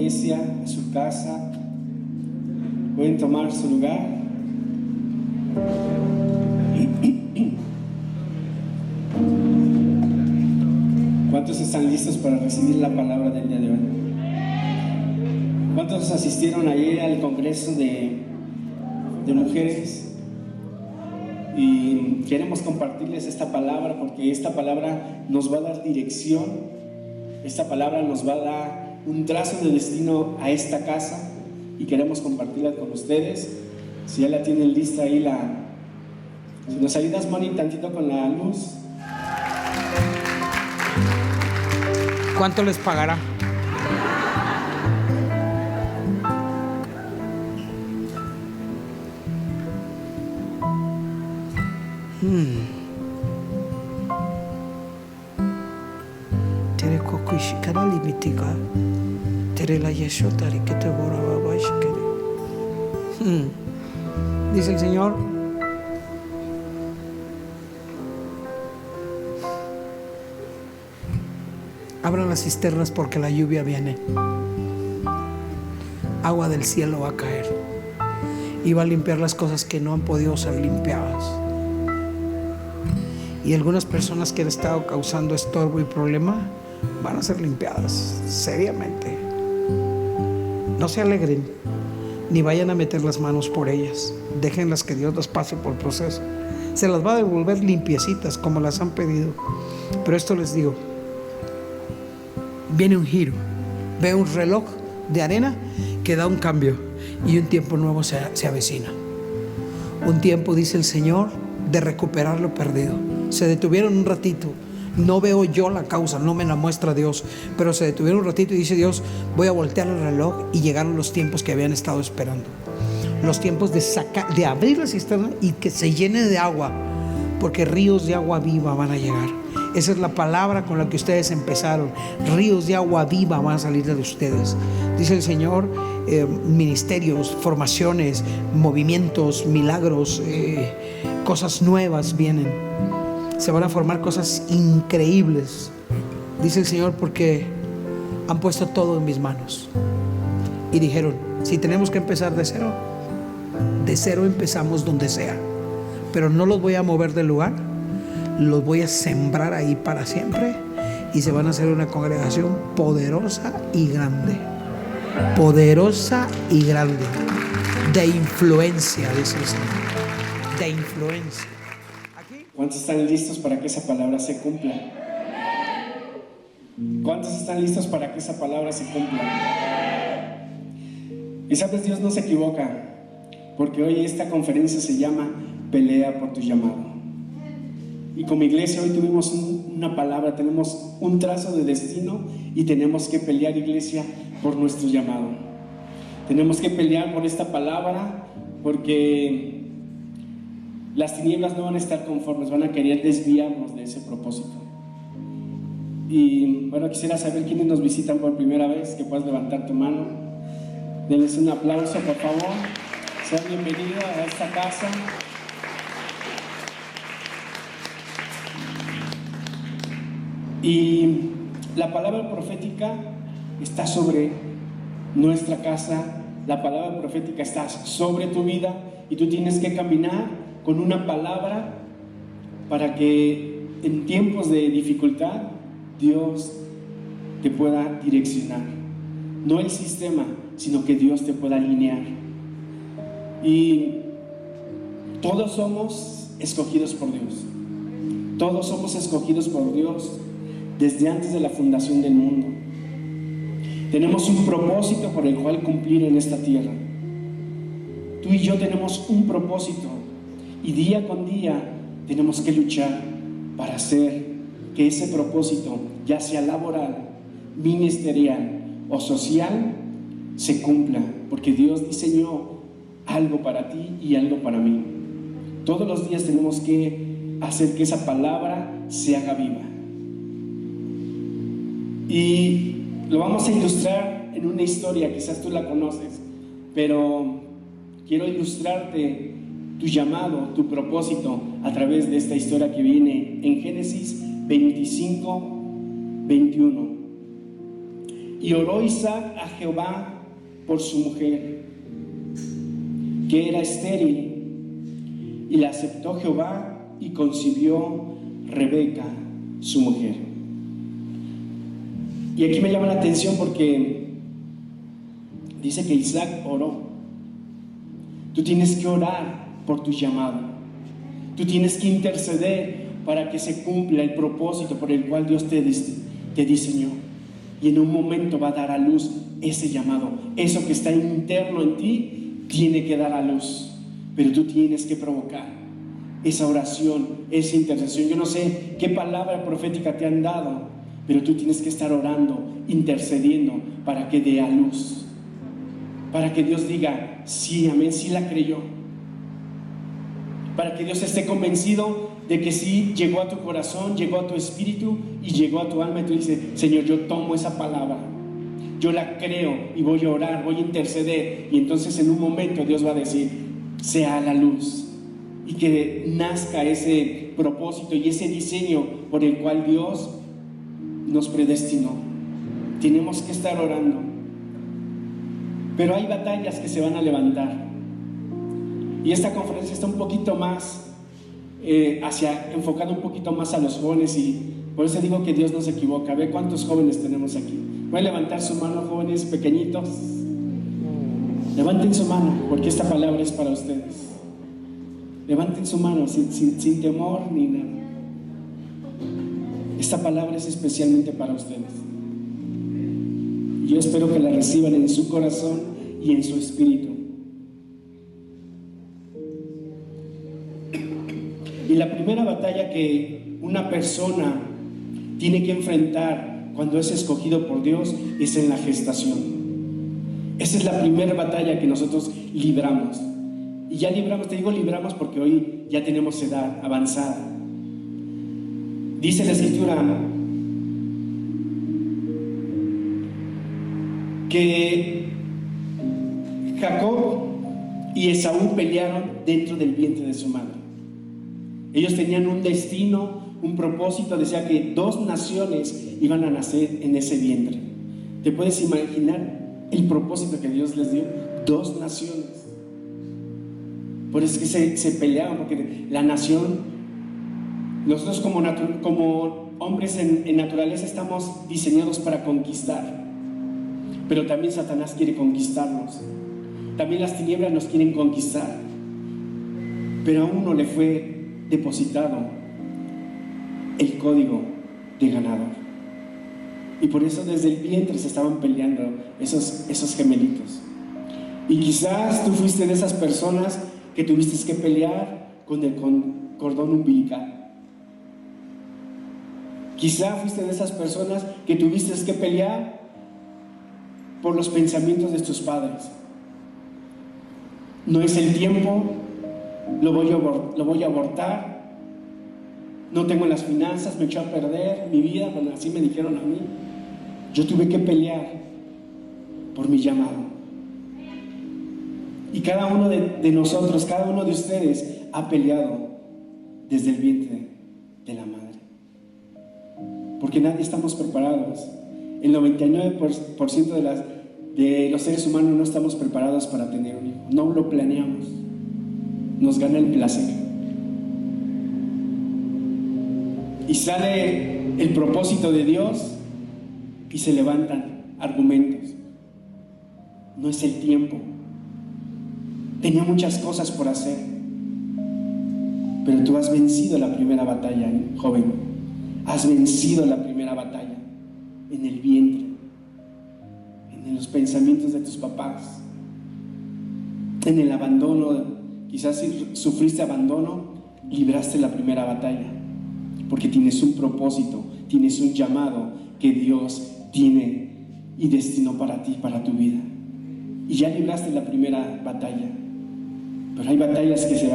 iglesia, a su casa. Pueden tomar su lugar. ¿Cuántos están listos para recibir la palabra del día de hoy? ¿Cuántos asistieron ayer al congreso de mujeres? Y queremos compartirles esta palabra porque esta palabra nos va a dar dirección. Esta palabra nos va a dar un trazo de destino a esta casa y queremos compartirla con ustedes. Si ya la tienen lista ahí, si nos ayudas, Moni, tantito con la luz. ¿Cuánto les pagará? Tere coco shikara limitika. Tere la yeshotari que te boraba bashkere. Dice el Señor: abran las cisternas porque la lluvia viene. Agua del cielo va a caer y va a limpiar las cosas que no han podido ser limpiadas. Y algunas personas que han estado causando estorbo y problema van a ser limpiadas seriamente. No se alegren ni vayan a meter las manos por ellas. Déjenlas que Dios las pase por el proceso. Se las va a devolver limpiecitas como las han pedido. Pero esto les digo: viene un giro. Veo un reloj de arena que da un cambio y un tiempo nuevo se avecina. Un tiempo, dice el Señor, de recuperar lo perdido. Se detuvieron un ratito. No veo yo la causa, no me la muestra Dios, pero se detuvieron un ratito y dice Dios: voy a voltear el reloj. Y llegaron los tiempos que habían estado esperando. Los tiempos de abrir la cisterna y que se llene de agua, porque ríos de agua viva van a llegar. Esa es la palabra con la que ustedes empezaron. Ríos de agua viva van a salir de ustedes. Dice el Señor: ministerios, formaciones, movimientos, milagros, cosas nuevas vienen. Se van a formar cosas increíbles. Dice el Señor: porque han puesto todo en mis manos. Y dijeron: si tenemos que empezar de cero empezamos donde sea. Pero no los voy a mover del lugar. Los voy a sembrar ahí para siempre y se van a hacer una congregación poderosa y grande. Poderosa y grande. De influencia, dice el Señor. De influencia. ¿Aquí? ¿Cuántos están listos para que esa palabra se cumpla? ¿Cuántos están listos para que esa palabra se cumpla? Y sabes, Dios no se equivoca, porque hoy esta conferencia se llama Pelea por tu llamado. Y como iglesia hoy tuvimos una palabra, tenemos un trazo de destino y tenemos que pelear, iglesia, por nuestro llamado. Tenemos que pelear por esta palabra porque las tinieblas no van a estar conformes, van a querer desviarnos de ese propósito. Y bueno, quisiera saber quiénes nos visitan por primera vez, que puedas levantar tu mano. Denles un aplauso, por favor. Sean bienvenidos a esta casa. Y la palabra profética está sobre nuestra casa, la palabra profética está sobre tu vida y tú tienes que caminar con una palabra para que en tiempos de dificultad Dios te pueda direccionar. No el sistema, sino que Dios te pueda alinear. Y todos somos escogidos por Dios. Todos somos escogidos por Dios desde antes de la fundación del mundo. Tenemos un propósito por el cual cumplir en esta tierra. Tú y yo tenemos un propósito y día con día tenemos que luchar para hacer que ese propósito, ya sea laboral, ministerial o social, se cumpla, porque Dios diseñó algo para ti y algo para mí. Todos los días tenemos que hacer que esa palabra se haga viva. Y lo vamos a ilustrar en una historia, quizás tú la conoces, pero quiero ilustrarte tu llamado, tu propósito a través de esta historia que viene en Génesis 25, 21. Y oró Isaac a Jehová por su mujer, que era estéril, y la aceptó Jehová y concibió Rebeca, su mujer. Y aquí me llama la atención porque dice que Isaac oró. Tú tienes que orar por tu llamado. Tú tienes que interceder para que se cumpla el propósito por el cual Dios te diseñó. Y en un momento va a dar a luz ese llamado. Eso que está interno en ti tiene que dar a luz. Pero tú tienes que provocar esa oración, esa intercesión. Yo no sé qué palabra profética te han dado, pero tú tienes que estar orando, intercediendo para que dé a luz. Para que Dios diga, sí, amén, sí la creyó. Para que Dios esté convencido de que sí llegó a tu corazón, llegó a tu espíritu y llegó a tu alma. Y tú dices, Señor, yo tomo esa palabra, yo la creo y voy a orar, voy a interceder. Y entonces en un momento Dios va a decir, sea la luz, y que nazca ese propósito y ese diseño por el cual Dios nos predestinó. Tenemos que estar orando. Pero hay batallas que se van a levantar. Y esta conferencia está un poquito más enfocada un poquito más a los jóvenes, y por eso digo que Dios no se equivoca. Ve cuántos jóvenes tenemos aquí. Voy a levantar su mano, jóvenes pequeñitos. Levanten su mano, porque esta palabra es para ustedes. Levanten su mano sin temor ni nada. Esta palabra es especialmente para ustedes. Y yo espero que la reciban en su corazón y en su espíritu. Y la primera batalla que una persona tiene que enfrentar cuando es escogido por Dios es en la gestación. Esa es la primera batalla que nosotros libramos. Y ya libramos, te digo libramos porque hoy ya tenemos edad avanzada. Dice la Escritura que Jacob y Esaú pelearon dentro del vientre de su madre. Ellos tenían un destino, un propósito. Decía que 2 naciones iban a nacer en ese vientre. ¿Te puedes imaginar el propósito que Dios les dio? 2 naciones. Por eso es que se peleaban, porque la nación, nosotros como hombres en naturaleza estamos diseñados para conquistar, pero también Satanás quiere conquistarnos, también las tinieblas nos quieren conquistar, pero a uno le fue depositado el código de ganador, y por eso desde el vientre se estaban peleando esos gemelitos. Y quizás tú fuiste de esas personas que tuviste que pelear con el cordón umbilical. Quizá fuiste de esas personas que tuviste que pelear por los pensamientos de tus padres. No es el tiempo, lo voy a abortar, no tengo las finanzas, me echó a perder mi vida. Bueno, así me dijeron a mí. Yo tuve que pelear por mi llamado. Y cada uno de nosotros, cada uno de ustedes ha peleado desde el vientre de la madre. Porque nadie estamos preparados. El 99% de los seres humanos no estamos preparados para tener un hijo. No lo planeamos. Nos gana el placer. Y sale el propósito de Dios y se levantan argumentos. No es el tiempo. Tenía muchas cosas por hacer, pero tú has vencido la primera batalla, joven. Has vencido la primera batalla en el vientre, en los pensamientos de tus papás, en el abandono. Quizás si sufriste abandono, libraste la primera batalla, porque tienes un propósito, tienes un llamado que Dios tiene y destinó para ti, para tu vida. Y ya libraste la primera batalla. Pero hay batallas que se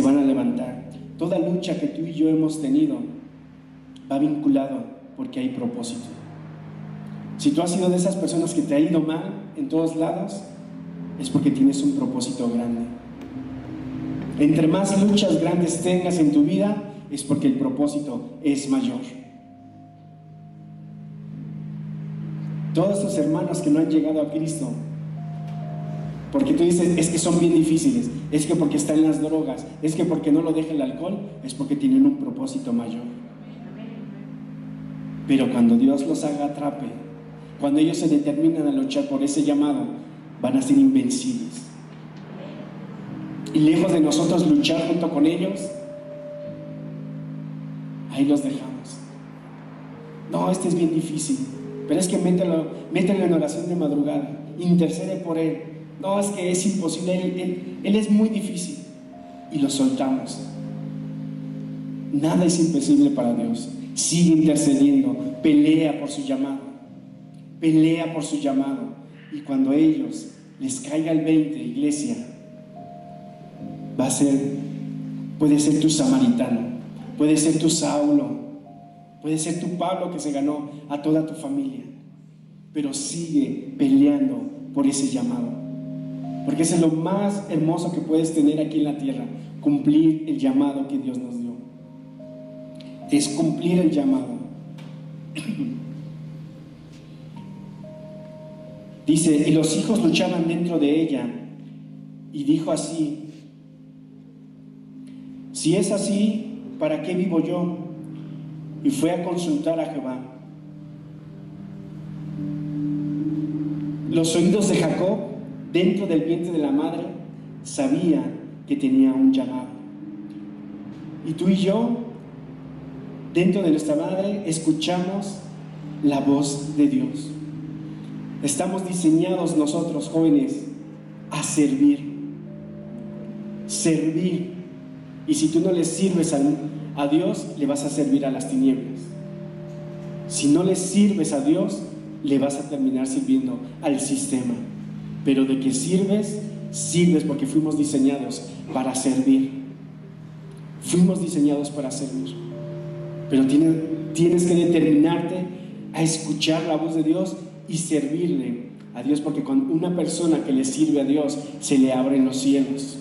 van a levantar. Toda lucha que tú y yo hemos tenido va vinculado porque hay propósito. Si tú has sido de esas personas que te ha ido mal en todos lados, es porque tienes un propósito grande. Entre más luchas grandes tengas en tu vida, es porque el propósito es mayor. Todos tus hermanos que no han llegado a Cristo, porque tú dices, es que son bien difíciles, es que porque están en las drogas, es que porque no lo deja el alcohol, es porque tienen un propósito mayor. Pero cuando Dios los haga atrape, cuando ellos se determinan a luchar por ese llamado, van a ser invencibles. Y lejos de nosotros luchar junto con ellos, ahí los dejamos. No, este es bien difícil, pero es que mételo en oración de madrugada, intercede por él. No, es que es imposible, él es muy difícil. Y lo soltamos. Nada es imposible para Dios. Sigue intercediendo, pelea por su llamado. Pelea por su llamado. Y cuando a ellos les caiga el 20, iglesia, puede ser tu samaritano, puede ser tu Saulo, puede ser tu Pablo que se ganó a toda tu familia. Pero sigue peleando por ese llamado. Porque eso es lo más hermoso que puedes tener aquí en la tierra, cumplir el llamado que Dios nos dio. Es cumplir el llamado. Dice, y los hijos luchaban dentro de ella, y dijo así: si es así, ¿para qué vivo yo? Y fue a consultar a Jehová. Los oídos de Jacob, dentro del vientre de la madre, sabía que tenía un llamado. Y tú y yo, dentro de nuestra madre, escuchamos la voz de Dios. Estamos diseñados nosotros, jóvenes, a servir. Servir. Y si tú no le sirves a Dios, le vas a servir a las tinieblas. Si no le sirves a Dios, le vas a terminar sirviendo al sistema. Pero de que sirves porque fuimos diseñados para servir. Fuimos diseñados para servir. Pero tienes que determinarte a escuchar la voz de Dios y servirle a Dios, porque con una persona que le sirve a Dios se le abren los cielos.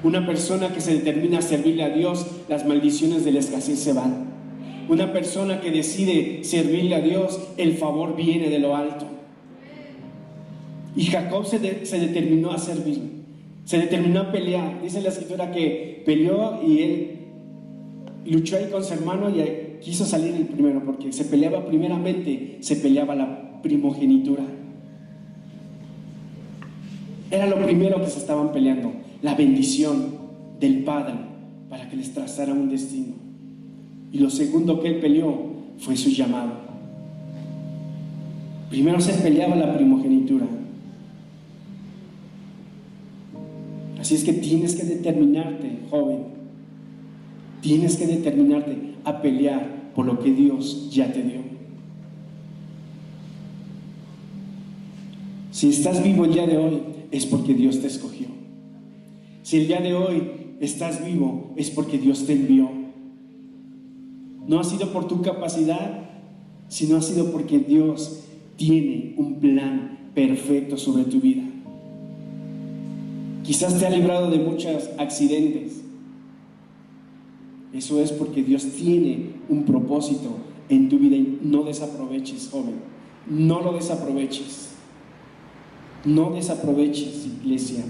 Una persona que se determina a servirle a Dios, las maldiciones de la escasez se van. Una persona que decide servirle a Dios, el favor viene de lo alto. Y Jacob se determinó a servir, se determinó a pelear. Dice la escritura que peleó y él luchó ahí con su hermano y quiso salir el primero, porque se peleaba la primogenitura. Era lo primero que se estaban peleando, la bendición del Padre para que les trazara un destino. Y lo segundo que él peleó fue su llamado. Primero se peleaba la primogenitura. Así es que tienes que determinarte, joven, tienes que determinarte a pelear por lo que Dios ya te dio. Si estás vivo el día de hoy, es porque Dios te escogió. Si el día de hoy estás vivo, es porque Dios te envió. No ha sido por tu capacidad, sino ha sido porque Dios tiene un plan perfecto sobre tu vida. Quizás te ha librado de muchos accidentes. Eso es porque Dios tiene un propósito en tu vida y no desaproveches, joven. No lo desaproveches. No desaproveches, iglesia.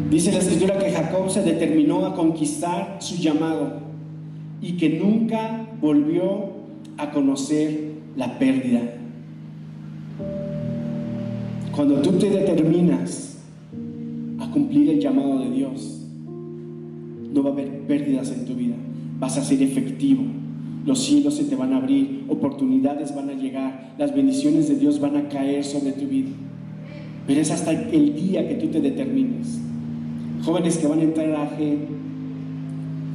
Dice la escritura que Jacob se determinó a conquistar su llamado y que nunca volvió a conocer la pérdida. Cuando tú te determinas a cumplir el llamado de Dios, no va a haber pérdidas en tu vida. Vas a ser efectivo. Los cielos se te van a abrir, oportunidades van a llegar, las bendiciones de Dios van a caer sobre tu vida. Pero es hasta el día que tú te determines. Jóvenes que van a entrar a AG,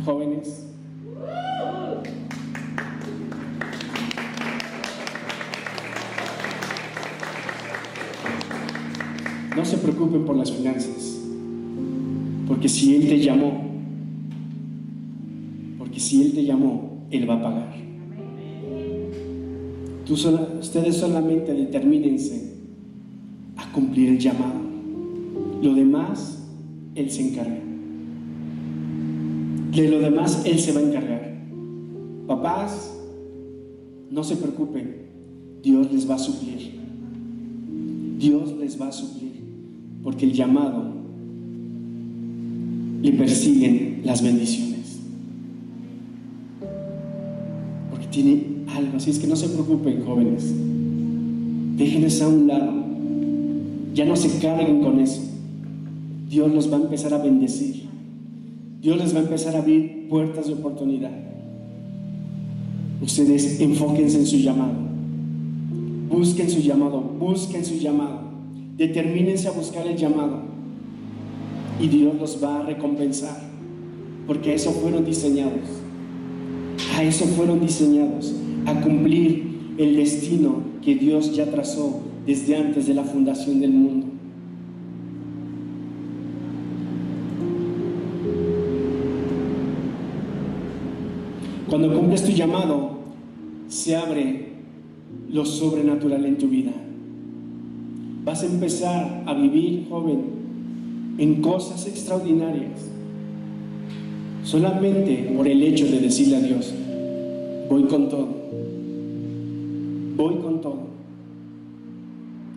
jóvenes, no se preocupen por las finanzas, porque si Él te llamó, Él va a pagar. Ustedes solamente determínense a cumplir el llamado. Lo demás, Él se encarga. De lo demás, Él se va a encargar. Papás, no se preocupen, Dios les va a suplir. Dios les va a suplir, porque el llamado le persiguen las bendiciones, porque tiene algo. Así es que no se preocupen, jóvenes, déjenles a un lado, ya no se carguen con eso. Dios los va a empezar a bendecir, Dios les va a empezar a abrir puertas de oportunidad. Ustedes enfóquense en su llamado, busquen su llamado, busquen su llamado, determínense a buscar el llamado y Dios los va a recompensar, porque a eso fueron diseñados, a cumplir el destino que Dios ya trazó desde antes de la fundación del mundo. Cuando cumples tu llamado, se abre lo sobrenatural en tu vida. Vas a empezar a vivir, joven, en cosas extraordinarias, solamente por el hecho de decirle a Dios: voy con todo, voy con todo,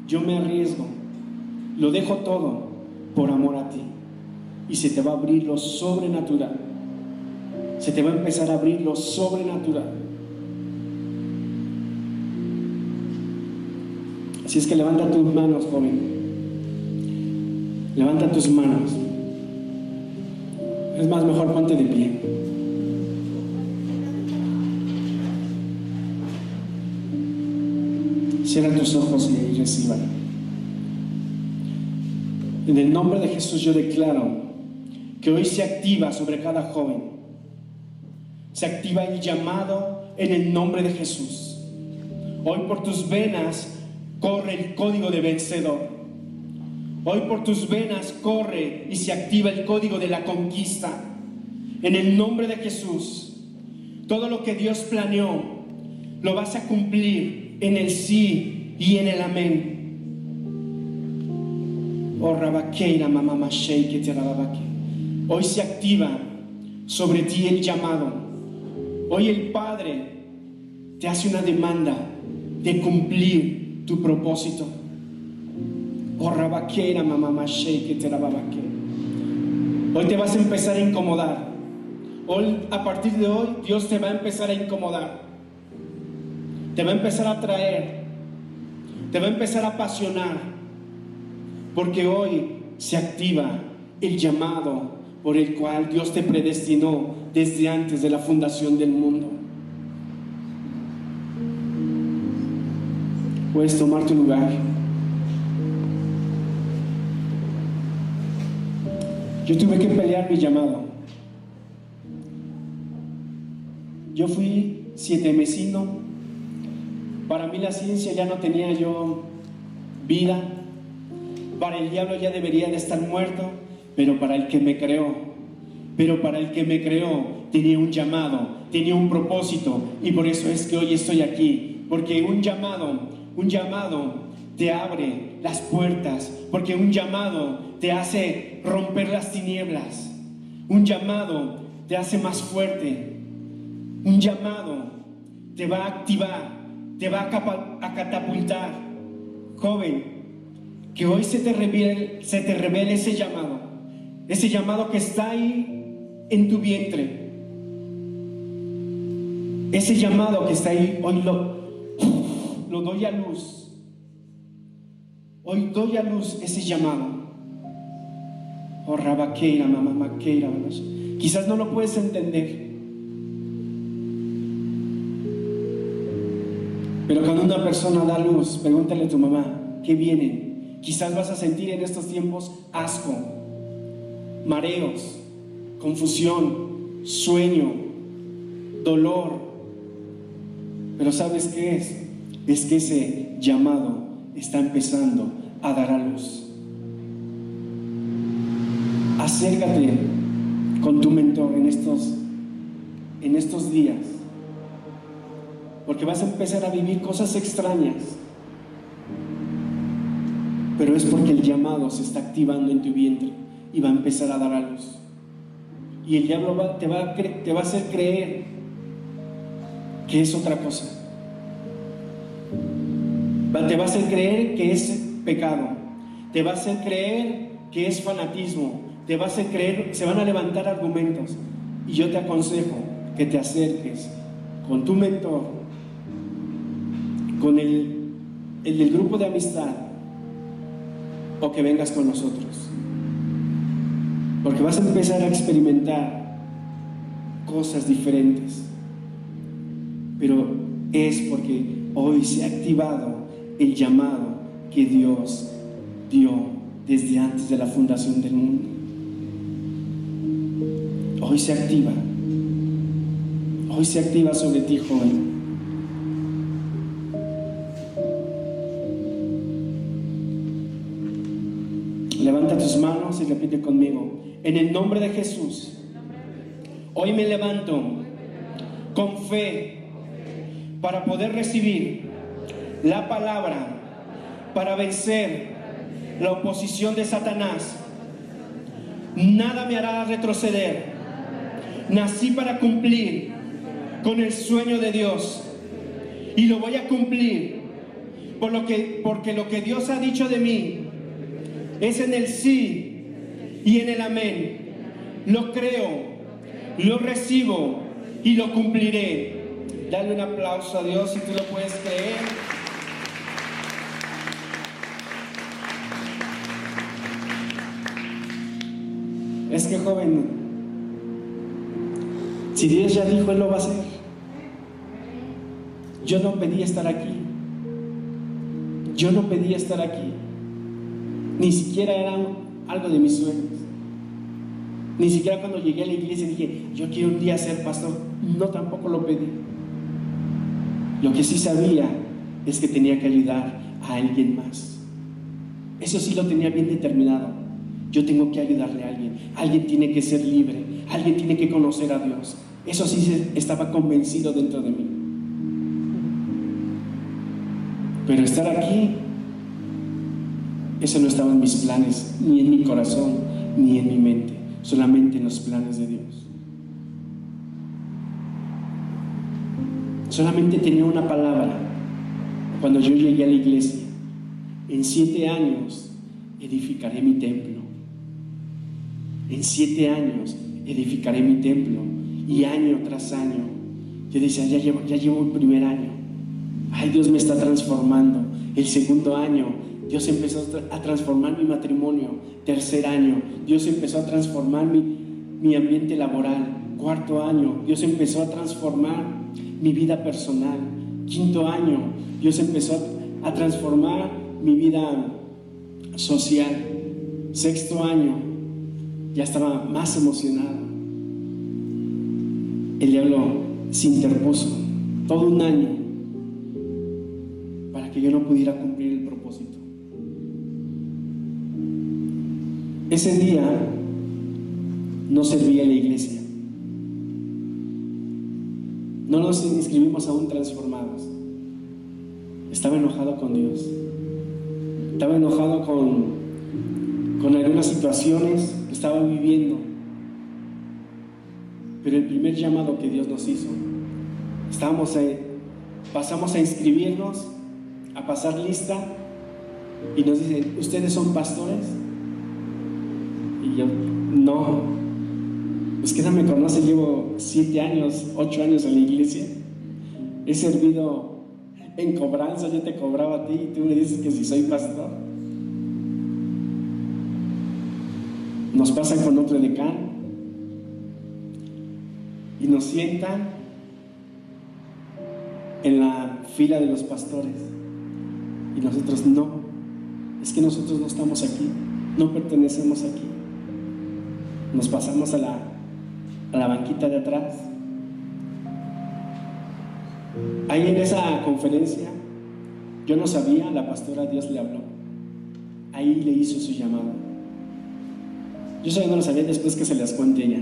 yo me arriesgo, lo dejo todo por amor a ti. Y se te va a abrir lo sobrenatural, se te va a empezar a abrir lo sobrenatural. Así es que levanta tus manos, joven, levanta tus manos. Es más, mejor ponte de pie. Cierra tus ojos y reciban. En el nombre de Jesús yo declaro que hoy se activa sobre cada joven, se activa el llamado en el nombre de Jesús. Hoy por tus venas corre el código de vencedor. Hoy por tus venas corre y se activa el código de la conquista. En el nombre de Jesús, todo lo que Dios planeó lo vas a cumplir en el sí y en el amén. Oh, Rabaqueira, mamá Mashei, que te rabaque. Hoy se activa sobre ti el llamado. Hoy el Padre te hace una demanda de cumplir tu propósito. Oh, Rabaqueira, mamá Mashei, que te rabaque. Hoy te vas a empezar a incomodar. Hoy, a partir de hoy, Dios te va a empezar a incomodar. Te va a empezar a atraer. Te va a empezar a apasionar. Porque hoy se activa el llamado por el cual Dios te predestinó desde antes de la fundación del mundo. Puedes tomar tu lugar. Yo tuve que pelear mi llamado. Yo fui 7mesino. Para mí la ciencia ya no tenía yo vida. Para el diablo ya debería de estar muerto, pero para el que me creó, tenía un llamado, tenía un propósito, y por eso es que hoy estoy aquí, porque un llamado te abre las puertas, porque un llamado te hace romper las tinieblas, un llamado te hace más fuerte, un llamado te va a activar, te va a catapultar. Joven, que hoy se te revele ese llamado que está ahí en tu vientre, ese llamado que está ahí. Hoy lo doy a luz. Hoy doy a luz ese llamado. Oh, Rabaqueira, mamá Maqueira. Quizás no lo puedes entender, pero cuando una persona da luz, pregúntale a tu mamá, ¿qué viene? Quizás vas a sentir en estos tiempos asco, mareos, confusión, sueño, dolor. Pero ¿sabes qué es? Es que ese llamado está empezando a dar a luz. Acércate con tu mentor en estos días, porque vas a empezar a vivir cosas extrañas. Pero es porque el llamado se está activando en tu vientre y va a empezar a dar a luz. Y el diablo te va a hacer creer que es otra cosa. Te va a hacer creer que es pecado, te va a hacer creer que es fanatismo, te va a hacer creer, se van a levantar argumentos. Y yo te aconsejo que te acerques con tu mentor, con el del grupo de amistad, o que vengas con nosotros, porque vas a empezar a experimentar cosas diferentes. Pero es porque hoy se ha activado el llamado que Dios dio desde antes de la fundación del mundo. Hoy se activa sobre ti, joven. Levanta tus manos y repite conmigo: en el nombre de Jesús, hoy me levanto con fe para poder recibir la palabra, para vencer la oposición de Satanás. Nada me hará retroceder. Nací para cumplir con el sueño de Dios, y lo voy a cumplir porque lo que Dios ha dicho de mí es en el sí y en el amén. Lo creo, lo recibo y lo cumpliré. Dale un aplauso a Dios si tú lo puedes creer. Es que, joven, si Dios ya dijo, Él lo va a hacer. Yo no pedí estar aquí. Yo no pedí estar aquí. Ni siquiera era algo de mis sueños. Ni siquiera cuando llegué a la iglesia dije, yo quiero un día ser pastor. No, tampoco lo pedí. Lo que sí sabía es que tenía que ayudar a alguien más. Eso sí lo tenía bien determinado. Yo tengo que ayudarle a alguien. Alguien tiene que ser libre. Alguien tiene que conocer a Dios. Eso sí estaba convencido dentro de mí. Pero estar aquí, eso no estaba en mis planes, ni en mi corazón, ni en mi mente. Solamente en los planes de Dios. Solamente tenía una palabra cuando yo llegué a la iglesia: en 7 años edificaré mi templo. En 7 años edificaré mi templo. Y año tras año yo decía, ya llevo el primer año, ay, Dios me está transformando. El segundo año Dios empezó a transformar mi matrimonio. Tercer año Dios empezó a transformar mi ambiente laboral. Cuarto año Dios empezó a transformar mi vida personal. Quinto año Dios empezó a transformar mi vida social. Sexto año ya estaba más emocionado. El diablo se interpuso todo un año para que yo no pudiera cumplir el propósito. Ese día no servía en la iglesia. No nos inscribimos aún transformados. Estaba enojado con Dios. Estaba enojado con algunas situaciones que estaba viviendo. Pero el primer llamado que Dios nos hizo, pasamos a inscribirnos, a pasar lista, y nos dicen, ¿ustedes son pastores? Y yo, no, es que no me conoce, llevo 7 años, 8 años en la iglesia, he servido en cobranza, yo te cobraba a ti y tú me dices que si soy pastor. Nos pasan con otro decano y nos sientan en la fila de los pastores, y nosotros no, es que nosotros no estamos aquí, no pertenecemos aquí. Nos pasamos a la banquita de atrás. Ahí en esa conferencia yo no sabía, la pastora, Dios le habló, ahí le hizo su llamado. Yo solo no lo sabía, después que se las cuente ella.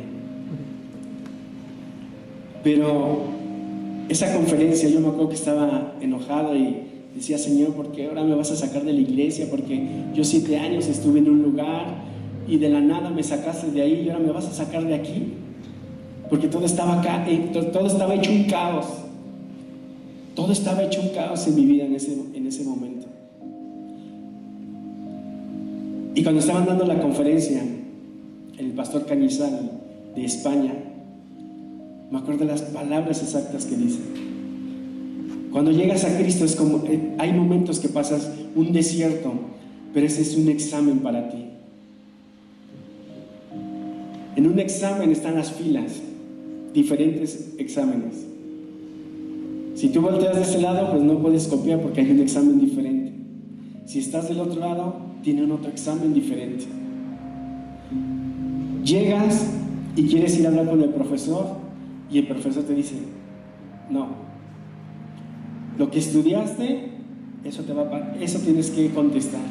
Pero esa conferencia yo me acuerdo que estaba enojado y decía, Señor, ¿por qué ahora me vas a sacar de la iglesia? Porque yo 7 años estuve en un lugar y de la nada me sacaste de ahí y ahora me vas a sacar de aquí. Porque todo estaba acá, todo estaba hecho un caos. Todo estaba hecho un caos en mi vida en ese momento. Y cuando estaban dando la conferencia, el pastor Cañizal de España, me acuerdo de las palabras exactas que dice: cuando llegas a Cristo es como, hay momentos que pasas un desierto, pero ese es un examen para ti. En un examen están las filas, diferentes exámenes. Si tú volteas de ese lado, pues no puedes copiar porque hay un examen diferente. Si estás del otro lado, tienen otro examen diferente. Llegas y quieres ir a hablar con el profesor y el profesor te dice: no, lo que estudiaste, eso tienes que contestar.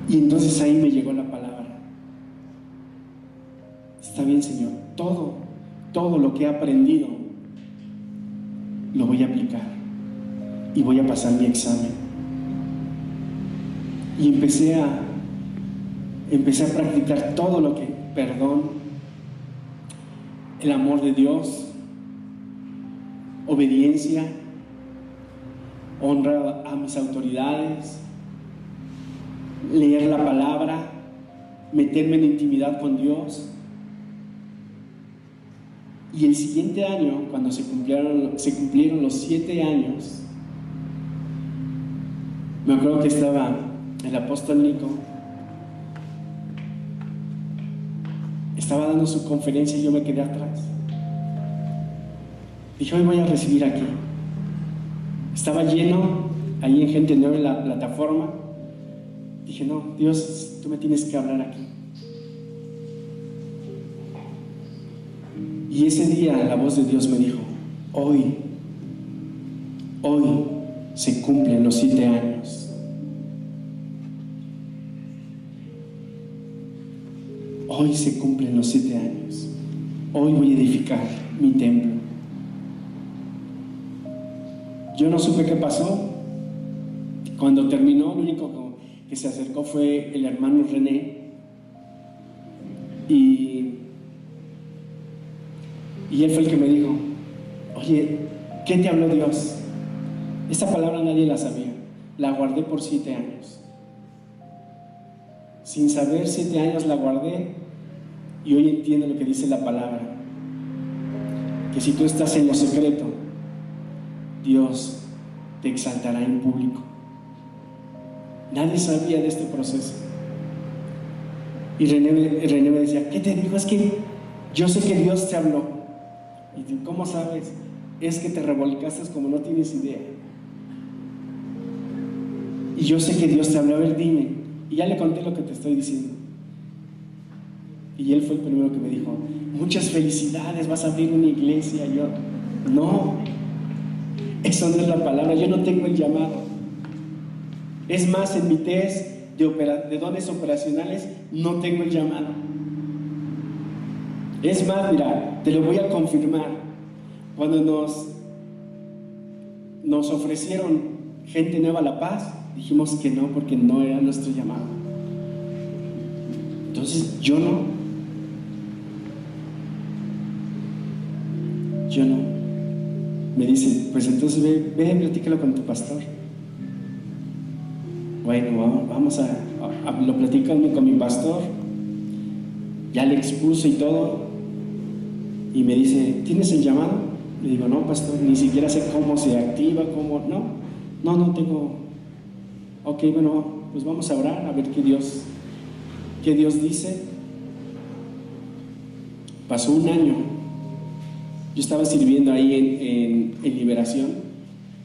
Y entonces ahí me llegó la palabra: está bien, Señor, todo lo que he aprendido lo voy a aplicar y voy a pasar mi examen. Y empecé a practicar todo lo que: perdón, el amor de Dios, obediencia, honra a mis autoridades, leer la palabra, meterme en intimidad con Dios. Y el siguiente año, cuando se cumplieron los 7 años, me acuerdo que estaba el apóstol Nico, estaba dando su conferencia y yo me quedé atrás. Dije: hoy voy a recibir aquí. Estaba lleno ahí en Gente Nueva en la plataforma. Dije: no, Dios, tú me tienes que hablar aquí. Y ese día la voz de Dios me dijo: hoy se cumplen los 7 años. Hoy se cumplen los 7 años. Hoy voy a edificar mi templo. Yo no supe qué pasó. Cuando terminó, lo único que se acercó fue el hermano René. Y él fue el que me dijo: oye, ¿qué te habló Dios? Esta palabra nadie la sabía. La guardé por 7 años. Sin saber, 7 años la guardé. Y hoy entiendo lo que dice la palabra: que si tú estás en lo secreto, Dios te exaltará en público. Nadie sabía de este proceso. Y René me decía: ¿qué te dijo? Es que yo sé que Dios te habló. Y tú: ¿cómo sabes? Es que te revolcaste como no tienes idea. Y yo sé que Dios te habló. A ver, dime. Y ya le conté lo que te estoy diciendo. Y él fue el primero que me dijo: muchas felicidades, vas a abrir una iglesia. Yo: no, eso no es la palabra. Yo no tengo el llamado. Es más, en mi test de dones operacionales no tengo el llamado. Es más, mira, te lo voy a confirmar. Cuando nos ofrecieron Gente Nueva La Paz, dijimos que no, porque no era nuestro llamado. Entonces yo no. Me dice: pues entonces ve y platícalo con tu pastor. Bueno, vamos lo platicando con mi pastor. Ya le expuse y todo. Y me dice: ¿tienes el llamado? Le digo: no, pastor, ni siquiera sé cómo se activa, cómo. No tengo. Ok, bueno, pues vamos a orar a ver qué Dios dice. Pasó un año. Yo estaba sirviendo ahí en Liberación.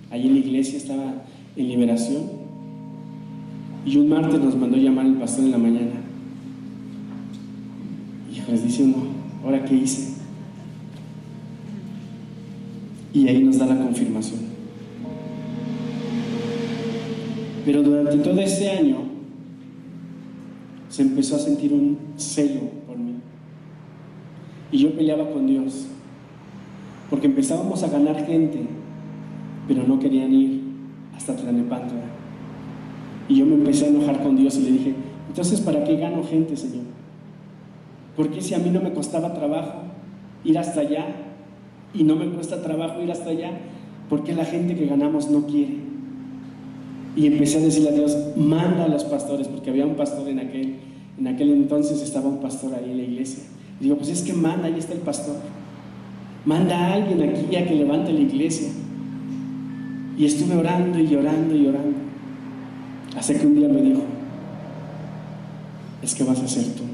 Ahí en la iglesia estaba en Liberación. Y un martes nos mandó llamar el pastor en la mañana. Y les dice uno: ¿ahora qué hice? Y ahí nos da la confirmación. Pero durante todo ese año se empezó a sentir un celo por mí. Y yo peleaba con Dios, porque empezábamos a ganar gente, pero no querían ir hasta Tlalnepantla. Y yo me empecé a enojar con Dios y le dije: entonces, ¿para qué gano gente, Señor? ¿Por qué si a mí no me costaba trabajo ir hasta allá y no me cuesta trabajo ir hasta allá porque la gente que ganamos no quiere. Y empecé a decirle a Dios, manda a los pastores, porque había un pastor en aquel entonces, estaba un pastor ahí en la iglesia. Y digo, pues es que manda, ahí está el pastor. Manda a alguien aquí a que levante la iglesia. Y estuve orando y llorando y llorando. Hasta que un día me dijo, es que vas a ser tú.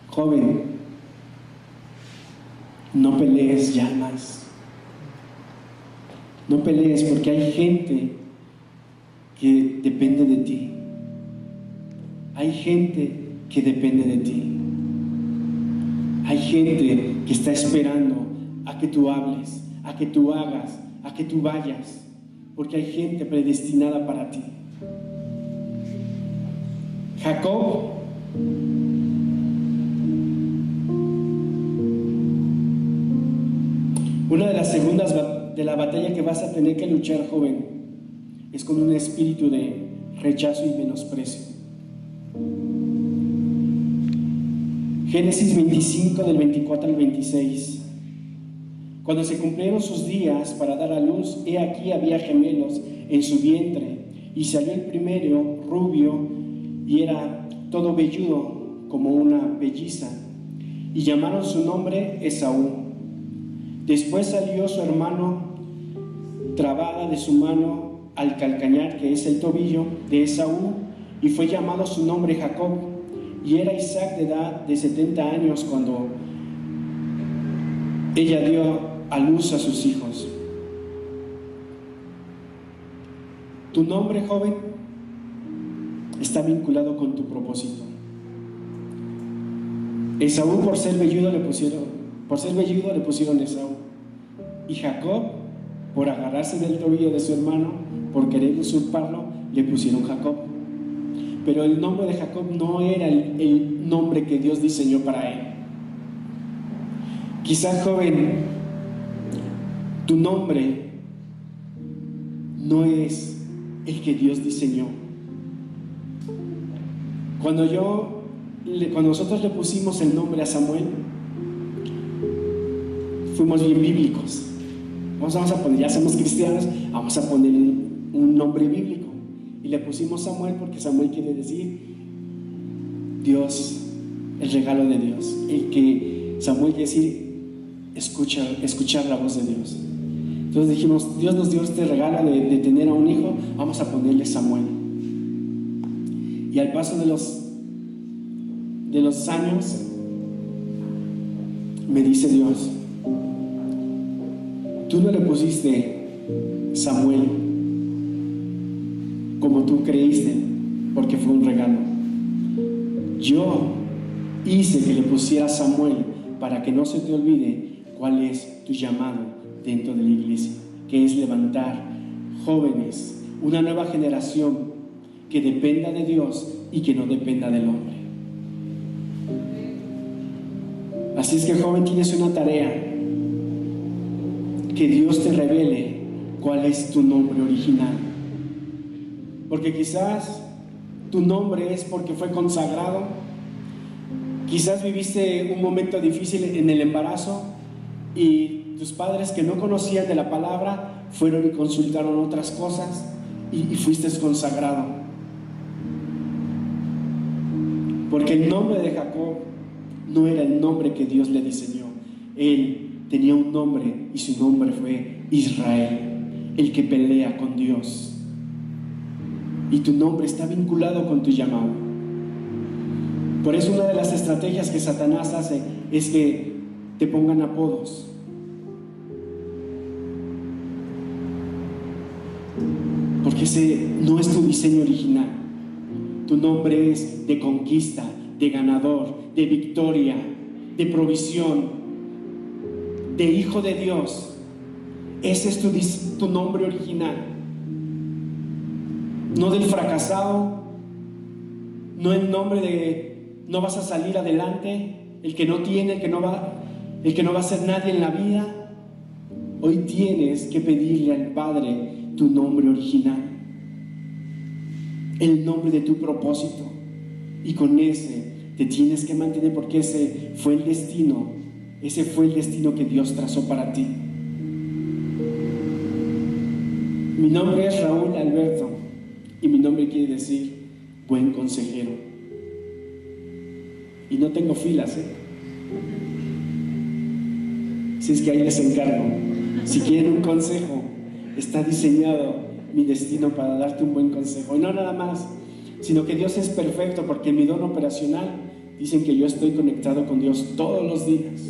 Joven, no pelees ya más. No pelees porque hay gente que depende de ti. Hay gente que depende de ti. Hay gente que está esperando a que tú hables, a que tú hagas, a que tú vayas, porque hay gente predestinada para ti. Jacob una de las segundas de la batalla que vas a tener que luchar, joven, es con un espíritu de rechazo y menosprecio. Génesis 25 del 24 al 26. Cuando se cumplieron sus días para dar a luz, he aquí había gemelos en su vientre, y salió el primero rubio y era todo velludo como una pelliza, y llamaron su nombre Esaú. Después salió su hermano trabada de su mano al calcañar, que es el tobillo de Esaú, y fue llamado su nombre Jacob. Y era Isaac de edad de 70 años cuando ella dio a luz a sus hijos. Tu nombre, joven, está vinculado con tu propósito. Esaú, por ser velludo le pusieron Esaú. Y Jacob, por agarrarse del tobillo de su hermano, por querer usurparlo, le pusieron Jacob. Pero el nombre de Jacob no era el nombre que Dios diseñó para él. Quizás, joven, tu nombre no es el que Dios diseñó. Cuando nosotros le pusimos el nombre a Samuel, fuimos bien bíblicos. Vamos a poner, ya somos cristianos, vamos a poner un nombre bíblico. Y le pusimos Samuel porque Samuel quiere decir Dios, el regalo de Dios. El que Samuel quiere decir escuchar la voz de Dios. Entonces dijimos, Dios nos dio este regalo de tener a un hijo, vamos a ponerle Samuel. Y al paso de los años, me dice Dios, tú no le pusiste Samuel como tú creíste, porque fue un regalo. Yo hice que le pusiera Samuel para que no se te olvide cuál es tu llamado dentro de la iglesia, que es levantar jóvenes, una nueva generación que dependa de Dios y que no dependa del hombre. Así es que, joven, tienes una tarea: que Dios te revele cuál es tu nombre original. Porque quizás tu nombre es porque fue consagrado. Quizás viviste un momento difícil en el embarazo y tus padres, que no conocían de la palabra, fueron y consultaron otras cosas y fuiste consagrado. Porque el nombre de Jacob no era el nombre que Dios le diseñó. Él tenía un nombre y su nombre fue Israel, el que pelea con Dios. Y tu nombre está vinculado con tu llamado. Por eso una de las estrategias que Satanás hace es que te pongan apodos. Porque ese no es tu diseño original. Tu nombre es de conquista, de ganador, de victoria, de provisión, de hijo de Dios. Ese es tu nombre original. No del fracasado, no el nombre de no vas a salir adelante, el que no tiene, el que no va a ser nadie en la vida. Hoy tienes que pedirle al Padre tu nombre original, el nombre de tu propósito, y con ese te tienes que mantener porque ese fue el destino que Dios trazó para ti. Mi nombre es Raúl Alberto y mi nombre quiere decir buen consejero. Y no tengo filas, Si es que ahí les encargo. Si quieren un consejo, está diseñado mi destino para darte un buen consejo. Y no nada más, sino que Dios es perfecto, porque en mi don operacional dicen que yo estoy conectado con Dios todos los días.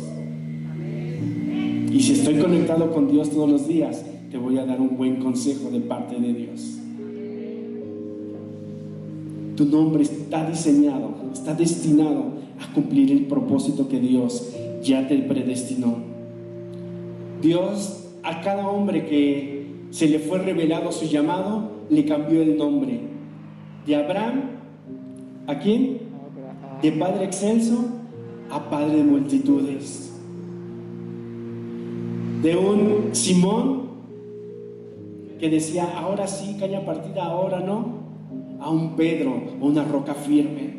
Y si estoy conectado con Dios todos los días, te voy a dar un buen consejo de parte de Dios. Tu nombre está diseñado, está destinado a cumplir el propósito que Dios ya te predestinó. Dios, a cada hombre que se le fue revelado su llamado, le cambió el nombre. De Abraham, ¿a quién? De padre excelso a padre de multitudes. De un Simón que decía, ahora sí, caña partida, ahora no, a un Pedro, una roca firme.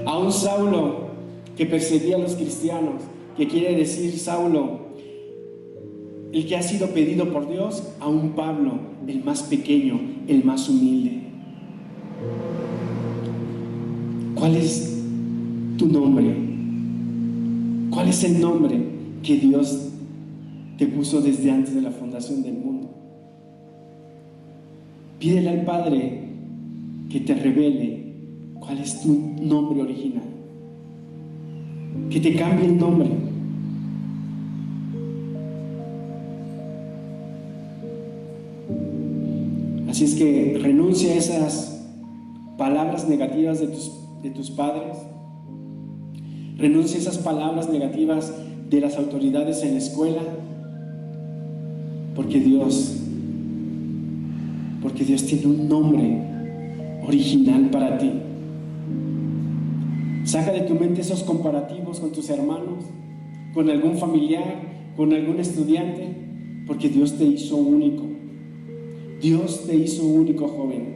A un Saulo que perseguía a los cristianos, que quiere decir Saulo, el que ha sido pedido por Dios, a un Pablo, el más pequeño, el más humilde. ¿Cuál es tu nombre? ¿Cuál es el nombre que Dios te puso desde antes de la fundación del mundo? Pídele al Padre que te revele cuál es tu nombre original, que te cambie el nombre. Así es que renuncia a esas palabras negativas de tus padres, renuncia a esas palabras negativas de las autoridades en la escuela, porque Dios tiene un nombre original para ti. Saca de tu mente esos comparativos con tus hermanos, con algún familiar, con algún estudiante, porque Dios te hizo único. Dios te hizo único, joven.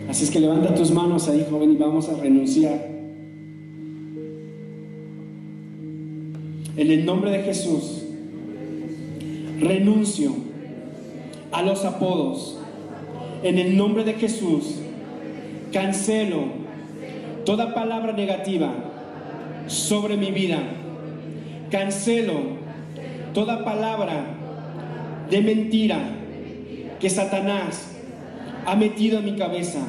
Así es que levanta tus manos ahí, joven, y vamos a renunciar. En el nombre de Jesús, renuncio a los apodos. En el nombre de Jesús, cancelo toda palabra negativa sobre mi vida. Cancelo toda palabra de mentira que Satanás ha metido en mi cabeza,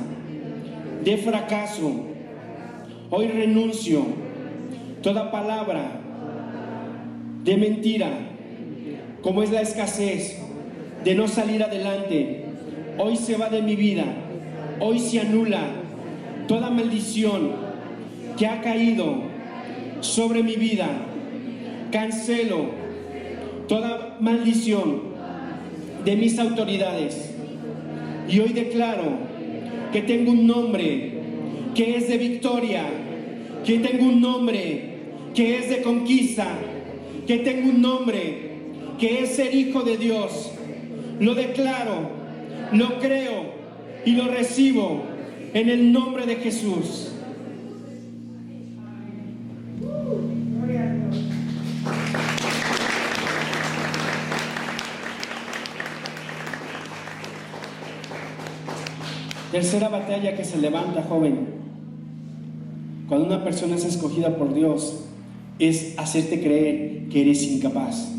de fracaso. Hoy renuncio toda palabra de mentira, como es la escasez, de no salir adelante. Hoy se va de mi vida. Hoy se anula toda maldición que ha caído sobre mi vida. Cancelo toda maldición de mis autoridades. Y hoy declaro que tengo un nombre que es de victoria, que tengo un nombre que es de conquista, que tengo un nombre que es ser hijo de Dios. Lo declaro, lo creo y lo recibo en el nombre de Jesús. Tercera batalla que se levanta, joven, cuando una persona es escogida por Dios, es hacerte creer que eres incapaz.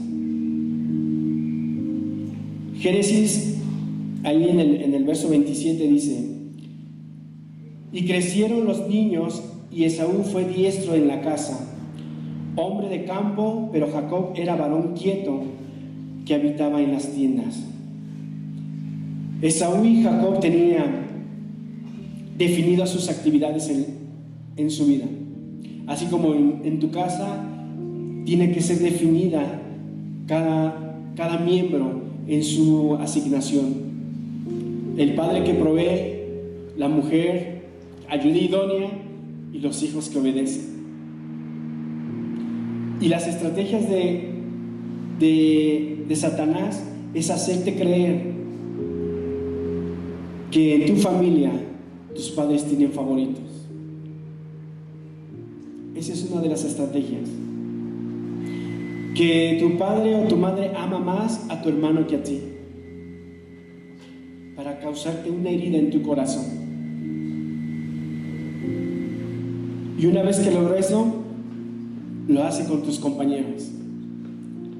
Génesis, ahí en el verso 27 dice: y crecieron los niños, y Esaú fue diestro en la casa, hombre de campo, pero Jacob era varón quieto, que habitaba en las tiendas. Esaú y Jacob tenían definidas sus actividades en su vida. Así como en tu casa tiene que ser definida cada miembro en su asignación. El padre que provee, la mujer, ayuda idónea, y los hijos que obedecen. Y las estrategias de Satanás es hacerte creer que en tu familia tus padres tienen favoritos. Esa es una de las estrategias. Que tu padre o tu madre ama más a tu hermano que a ti, para causarte una herida en tu corazón. Y una vez que logró eso, lo hace con tus compañeros.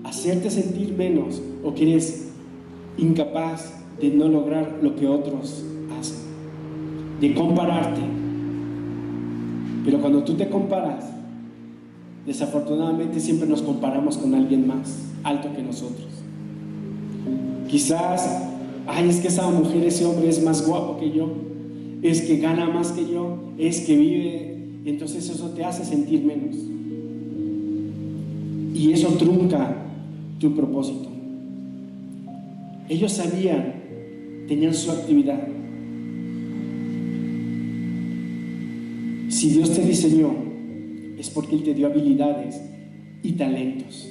Hacerte sentir menos o que eres incapaz de no lograr lo que otros hacen, de compararte. Pero cuando tú te comparas, desafortunadamente siempre nos comparamos con alguien más alto que nosotros. Quizás, ay, es que esa mujer, ese hombre es más guapo que yo, es que gana más que yo, es que vive, entonces eso te hace sentir menos. Y eso trunca tu propósito. Ellos sabían, tenían su actividad. Si Dios te diseñó, es porque Él te dio habilidades y talentos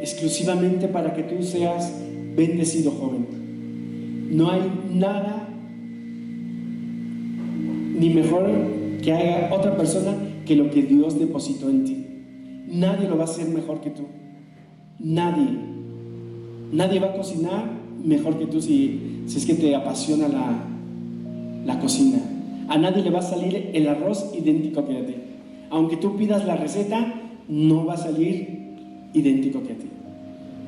exclusivamente para que tú seas bendecido, joven. No hay nada ni mejor que haga otra persona que lo que Dios depositó en ti. Nadie lo va a hacer mejor que tú. Nadie va a cocinar mejor que tú si es que te apasiona la cocina. A nadie le va a salir el arroz idéntico que a ti. Aunque tú pidas la receta, no va a salir idéntico que a ti,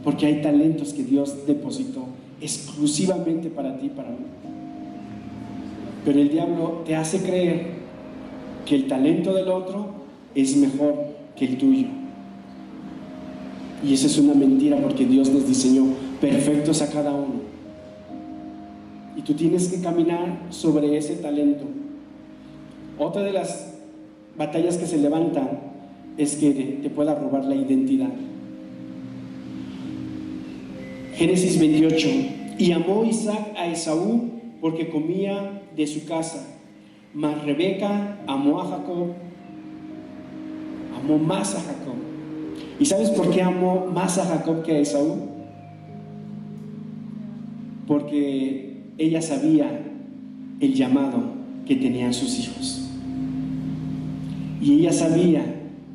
porque hay talentos que Dios depositó exclusivamente para ti, para mí. Pero el diablo te hace creer que el talento del otro es mejor que el tuyo. Y esa es una mentira, porque Dios nos diseñó perfectos a cada uno. Y tú tienes que caminar sobre ese talento. Otra de las batallas que se levantan es que te pueda robar la identidad. Génesis 28. Y amó Isaac a Esaú porque comía de su casa, mas Rebeca amó a Jacob, amó más a Jacob. ¿Y sabes por qué amó más a Jacob que a Esaú? Porque ella sabía el llamado que tenían sus hijos. Y ella sabía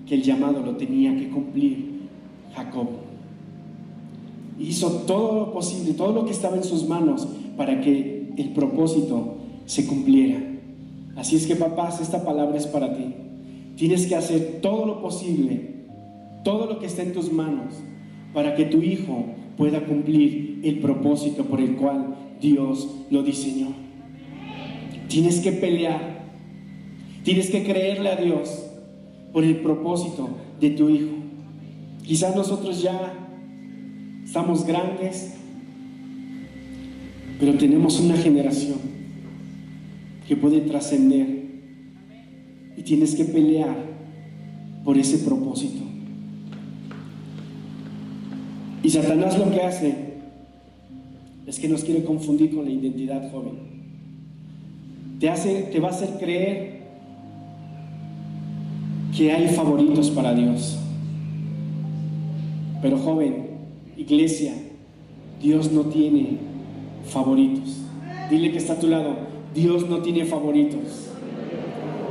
que el llamado lo tenía que cumplir Jacob. Hizo todo lo posible, todo lo que estaba en sus manos para que el propósito se cumpliera. Así es que, papás, esta palabra es para ti. Tienes que hacer todo lo posible, todo lo que está en tus manos, para que tu hijo pueda cumplir el propósito por el cual Dios lo diseñó. Tienes que pelear, tienes que creerle a Dios por el propósito de tu hijo. Quizás nosotros ya estamos grandes, pero tenemos una generación que puede trascender, y tienes que pelear por ese propósito. Y Satanás lo que hace es que nos quiere confundir con la identidad, joven. Te va a hacer creer que hay favoritos para Dios. Pero, joven, iglesia, Dios no tiene favoritos. Dile que está a tu lado: Dios no tiene favoritos.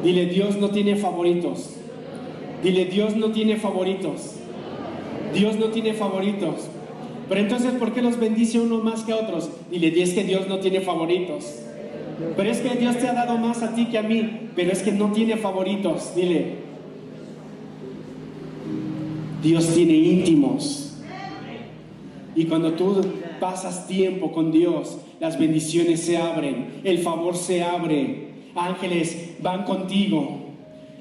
Dile: Dios no tiene favoritos. Dile: Dios no tiene favoritos. Dios no tiene favoritos. Pero entonces, ¿por qué los bendice uno más que a otros? Dile: es que Dios no tiene favoritos. Pero es que Dios te ha dado más a ti que a mí. Pero es que no tiene favoritos. Dile: Dios tiene íntimos. Y cuando tú pasas tiempo con Dios, las bendiciones se abren, el favor se abre, ángeles van contigo,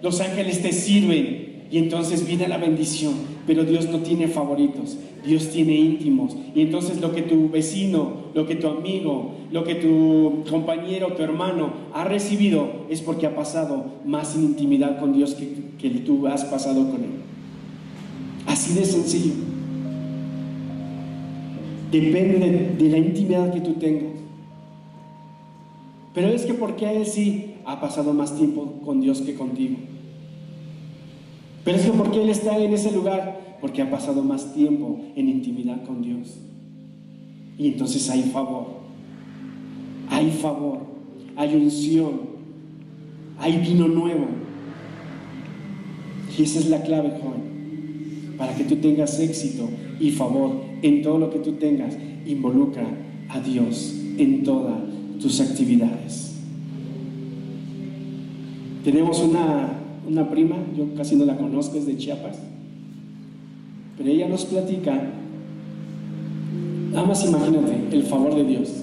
los ángeles te sirven, y entonces viene la bendición. Pero Dios no tiene favoritos, Dios tiene íntimos. Y entonces lo que tu vecino, lo que tu amigo, lo que tu compañero, tu hermano ha recibido, es porque ha pasado más en intimidad con Dios que tú has pasado con Él. Así de sencillo. Depende de la intimidad que tú tengas. Pero es que porque a él sí ha pasado más tiempo con Dios que contigo. Pero es que porque él está en ese lugar, porque ha pasado más tiempo en intimidad con Dios. Y entonces hay favor, hay unción, hay vino nuevo. Y esa es la clave, joven, para que tú tengas éxito y favor en todo lo que tú tengas. Involucra a Dios en todas tus actividades. Tenemos una prima, yo casi no la conozco, es de Chiapas, pero ella nos platica, nada más imagínate el favor de Dios.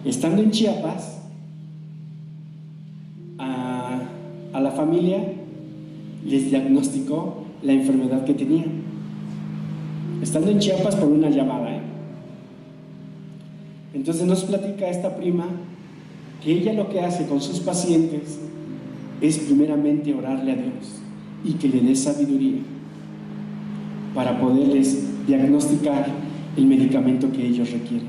Estando en Chiapas, a la familia les diagnosticó la enfermedad que tenía. Estando en Chiapas por una llamada, Entonces nos platica esta prima que ella lo que hace con sus pacientes es primeramente orarle a Dios y que le dé sabiduría para poderles diagnosticar el medicamento que ellos requieren.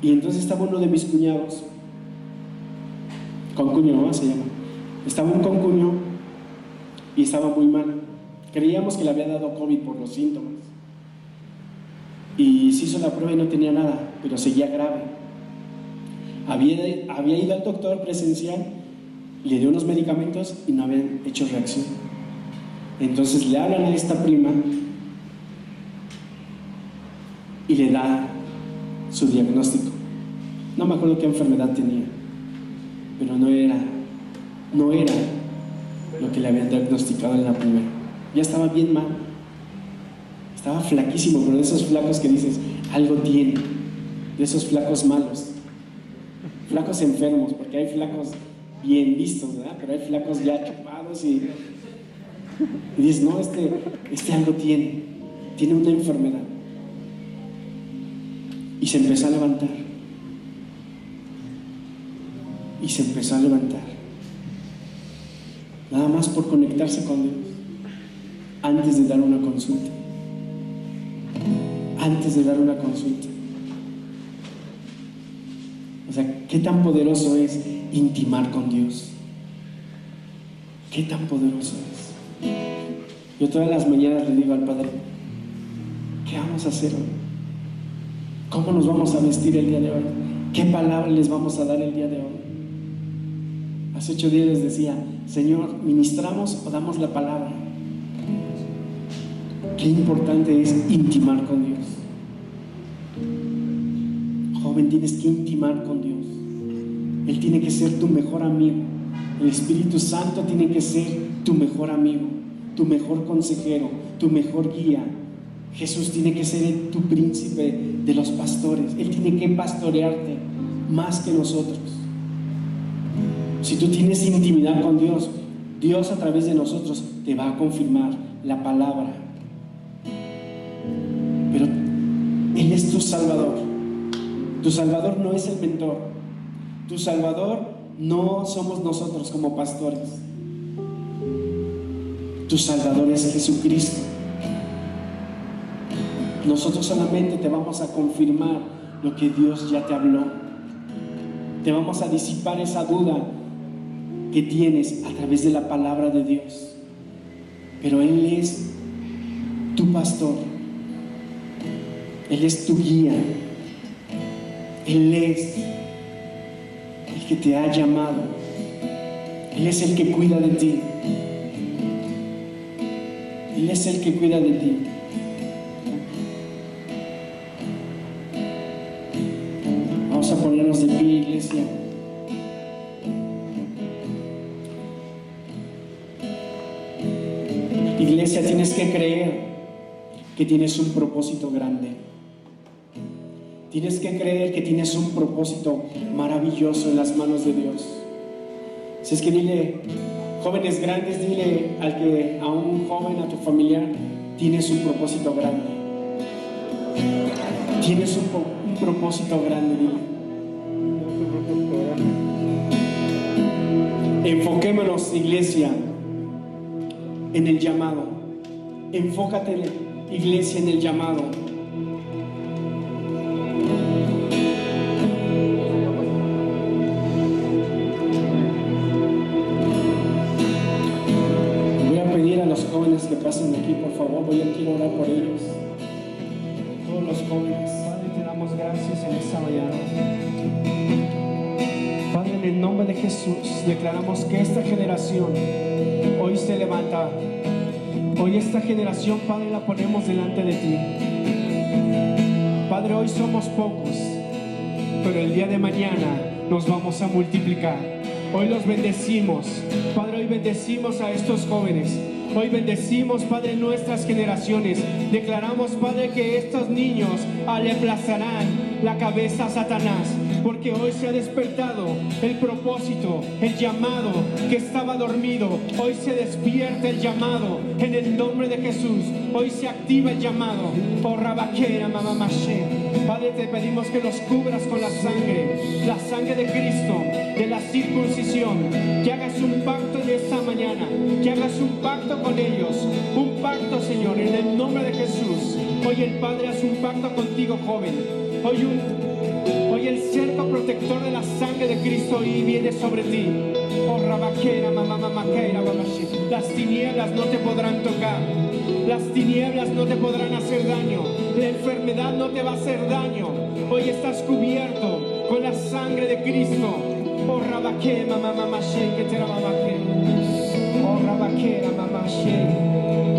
Y entonces estaba uno de mis cuñados, concuño, ¿no? Se llama. Estaba un concuño y estaba muy mal. Creíamos que le había dado COVID por los síntomas. Y se hizo la prueba y no tenía nada, pero seguía grave. Había ido al doctor presencial, le dio unos medicamentos y no habían hecho reacción. Entonces le hablan a esta prima y le da su diagnóstico. No me acuerdo qué enfermedad tenía, pero no era lo que le habían diagnosticado en la primera. Ya estaba bien mal, estaba flaquísimo, pero de esos flacos que dices, algo tiene, de esos flacos malos, flacos enfermos, porque hay flacos bien vistos, ¿verdad? Pero hay flacos ya chupados y dices, no, este algo tiene una enfermedad. Y se empezó a levantar. Y se empezó a levantar. Nada más por conectarse con Dios. Antes de dar una consulta. Antes de dar una consulta. O sea, ¿qué tan poderoso es intimar con Dios? ¿Qué tan poderoso es? Yo todas las mañanas le digo al Padre, ¿qué vamos a hacer hoy? ¿Cómo nos vamos a vestir el día de hoy? ¿Qué palabra les vamos a dar el día de hoy? Hace 8 días les decía, Señor, ¿ministramos o damos la palabra? Qué importante es intimar con Dios. Joven, tienes que intimar con Dios. Él tiene que ser tu mejor amigo. El Espíritu Santo tiene que ser tu mejor amigo, tu mejor consejero, tu mejor guía. Jesús tiene que ser tu príncipe de los pastores. Él tiene que pastorearte más que nosotros. Si tú tienes intimidad con Dios, Dios a través de nosotros te va a confirmar la palabra. Pero Él es tu Salvador. Tu Salvador no es el mentor. Tu Salvador no somos nosotros como pastores. Tu Salvador es Jesucristo. Nosotros solamente te vamos a confirmar lo que Dios ya te habló. Te vamos a disipar esa duda que tienes a través de la palabra de Dios. Pero Él es tu pastor. Él es tu guía. Él es el que te ha llamado. Él es el que cuida de ti. Él es el que cuida de ti. Vamos a ponernos de pie, iglesia. Iglesia, tienes que creer que tienes un propósito grande. Tienes que creer que tienes un propósito maravilloso en las manos de Dios. Si es que dile, jóvenes grandes, dile a un joven, a tu familiar, tienes un propósito grande. Tienes un propósito grande, dile. Enfoquémonos, iglesia, en el llamado. Enfócate, iglesia, en el llamado. Voy a pedir a los jóvenes que pasen aquí, por favor. Quiero orar por ellos. Todos los jóvenes. Padre, te damos gracias en esta mañana. Padre, en el nombre de Jesús, declaramos que esta generación hoy se levanta. Hoy esta generación, Padre, la ponemos delante de ti. Padre, hoy somos pocos, pero el día de mañana nos vamos a multiplicar. Hoy los bendecimos. Padre, hoy bendecimos a estos jóvenes. Hoy bendecimos, Padre, nuestras generaciones. Declaramos, Padre, que estos niños le aplastarán la cabeza a Satanás, porque hoy se ha despertado el propósito, el llamado que estaba dormido. Hoy se despierta el llamado en el nombre de Jesús. Hoy se activa el llamado. Oh, Rabaquera, Mamamashe. Padre, te pedimos que los cubras con la sangre de Cristo, de la circuncisión. Que hagas un pacto en esta mañana, que hagas un pacto con ellos, un pacto, Señor, en el nombre de Jesús. Hoy el Padre hace un pacto contigo, joven. Hoy el cerco protector de la sangre de Cristo hoy viene sobre ti. Oh, Rabaquera, Mamamaquera, Mamashi. Las tinieblas no te podrán tocar. Las tinieblas no te podrán hacer daño. La enfermedad no te va a hacer daño. Hoy estás cubierto con la sangre de Cristo. Oh, Rabaquera, Mamamamashe, que te Rabaquera. Oh, Rabaquera, Mamamashe.